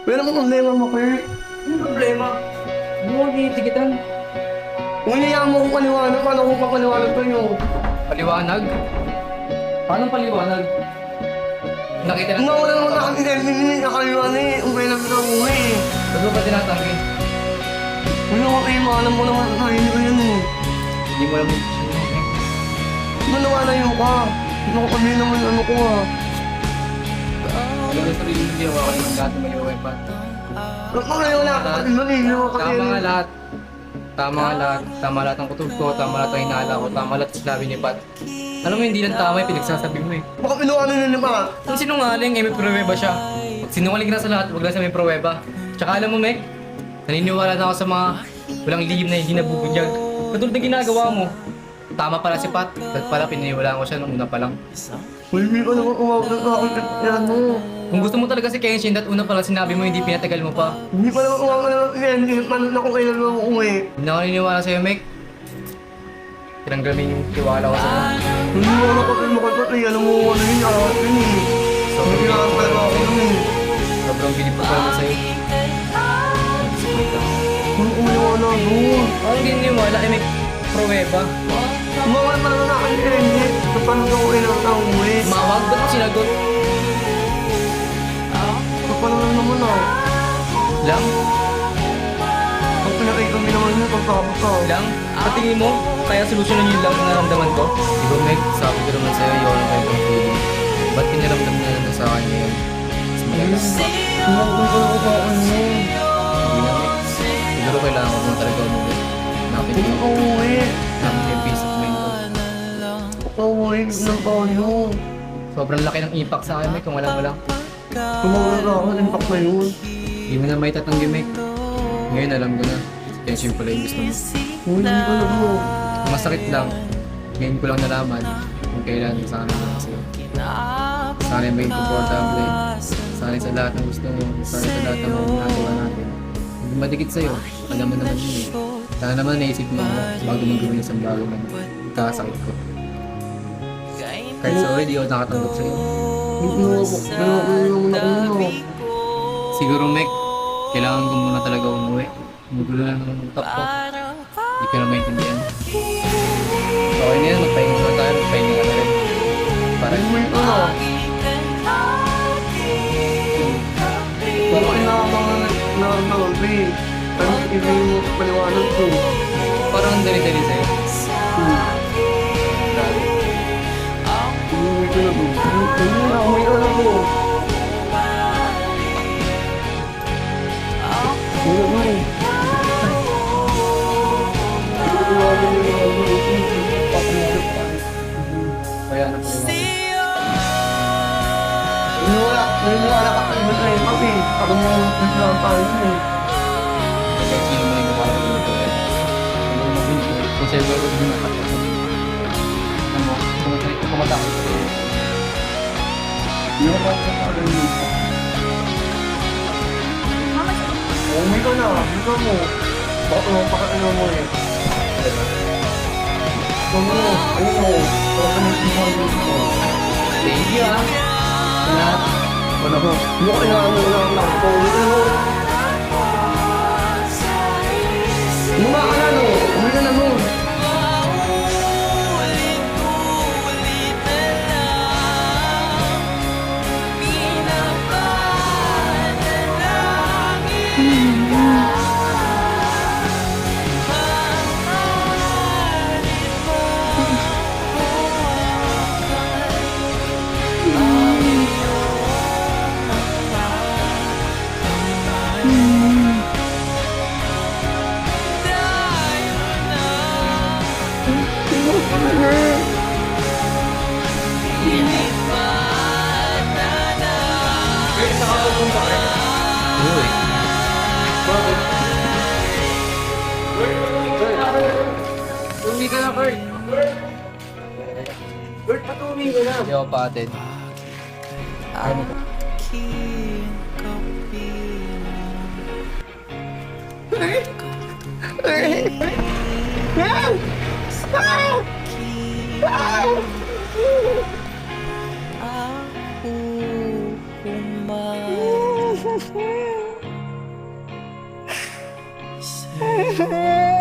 Pero ang problema mo, Kurt. Anong problema? Hindi mo tinitigitan. Kung hinayaan mo kong paliwanag, paano ko papaliwanag sa'yo? Paliwanag? Paano paliwanag? Nakita Kung na wala naman na kami hindi nakaliwanag eh. Kung kailan kita umuwi eh. Ba't mo ba tinatanggi? Wala ko kayo, alam mo naman sa sarili ko yun eh. Hindi mo alam yung gusto mo. Manawalayo ka. Ano kami naman ano ko ah. Alam mo sarili mo, hindi ako yung lahat ng may pa. Wala wala ka kasi naliliwa ka Tama nga lahat. Tama nga lahat. Tama lahat ng kutob ko, tama lahat ng hinala ko, tama lahat ng sinabi ni Pat. Alam mo, hindi lang tama yung pinagsasabi mo eh. Baka pinuha na ba? Kung sinungaling, eh may pruweba siya. Pag sinungaling ka na sa lahat, wag lang sa may pruweba. Tsaka alam mo, Mek, naniniwala na ako sa mga walang lihim na hindi nabubunyag. Katulad ng ginagawa mo. Tama pala si Pat, dahil pala pininiwalaan ko siya nung una pa lang. Hindi ko naman umawag na sa akin yan mo. Kung gusto mo talaga si Kenshin, at una pa lang sinabi mo, hindi pinatagal mo pa. Hindi pa naman umawag na sa yan. Paano na kung kailan mo umuwi? Hindi na ako naniniwala sa'yo, Mek. Tinanggal mo yung tiwala ko sa'yo. Hindi mo na kapag makapag ay alam mo ano yun ahas yun eh. Hindi na ang talaga ako yun eh. Sobrang bilib ko talaga sa'yo. Kung umiwala doon. Ako hindi naniniwala, eh may pruweba. Umawag pa naman ako ni Renji. Paano ko kailan na umuwi? Mawag, ba't mo sinagot? Paano naman ah. Lang? Pag pinakay kami naman yun, pagkabot ka. Lang? Sa tingin mo, kaya solusyonan yun lang ang naramdaman ko? Di ba, Meg, sabi ko naman sa'yo, yun ang kayo kong feeling. Ba't pinaramdam niya na sa akin ngayon? Mas malalas. Umawag ka na ako sa akin mo. Hindi na, Meg. Siguro kailangan ko na talaga umuwi. Nakapit Hindi ko. ka umuwi. Nakapit yung peace of mind ko. Umuwi ng tayo. Sobrang laki ng impact sa akin, Meg, kung walang wala. Tumawag ka ako, impact na yun. Hindi mo na may tatanggi, Meg. Ngayon alam ko na. Kenshin pala yung gusto mo. Hindi ka na mo. Masakit lang. Ngayon ko lang nalaman kung kailan sana lang sa'yo. Sana yung maging komportable. Sana sa lahat ng gusto mo. Sana sa lahat ng mga ginagawa natin. Hindi madikit sa'yo. Alam mo naman yun eh. Sana naman naisip mo bago mo gawin isang bago man. Kakasakit ko. Kahit sorry, di ako nakatanggap sa'yo. Hindi ako. Pero ako naman ako na. Siguro, Mek, kailangan ko muna talaga umuwi. Magulo na ng utak ko. Hindi ko na maintindihan. Okay na yan, magpahinga muna tayo. Magpahinga ka na rin. Para Umuwi ka na. Okay na mga nalalabi. Pero hindi mo paliwanag ko. parang dali-dali sa'yo. Grabe. Umuwi ka na po. Umuwi ka na po. Umuwi. Kaya ano po yun? Naniniwala ka pa naman kayo kasi ako mo lang tayo eh. Kahit sino man yung mukha ng ito eh. Ano naman din ito? Kung sa'yo ba rin nakakasap? Ano mo? Kumatakot ko sa'yo. Hindi ko pa sa parang dito. Umuwi ka na. Bisa mo. Bakit mo pakatalo mo eh. Ano? Bakit mo sinasabot mo? Thank you ah. Salamat. Ano ba? Hindi ko kailangan mo lang lang. Umuwi ka na. Muna ka na no. Umuwi ka na mo. Oo eh. Umuwi ka na, Kurt. Kurt, patuloy ka na. Hindi ako pa-attend. Ano ba? Aku kembali Ano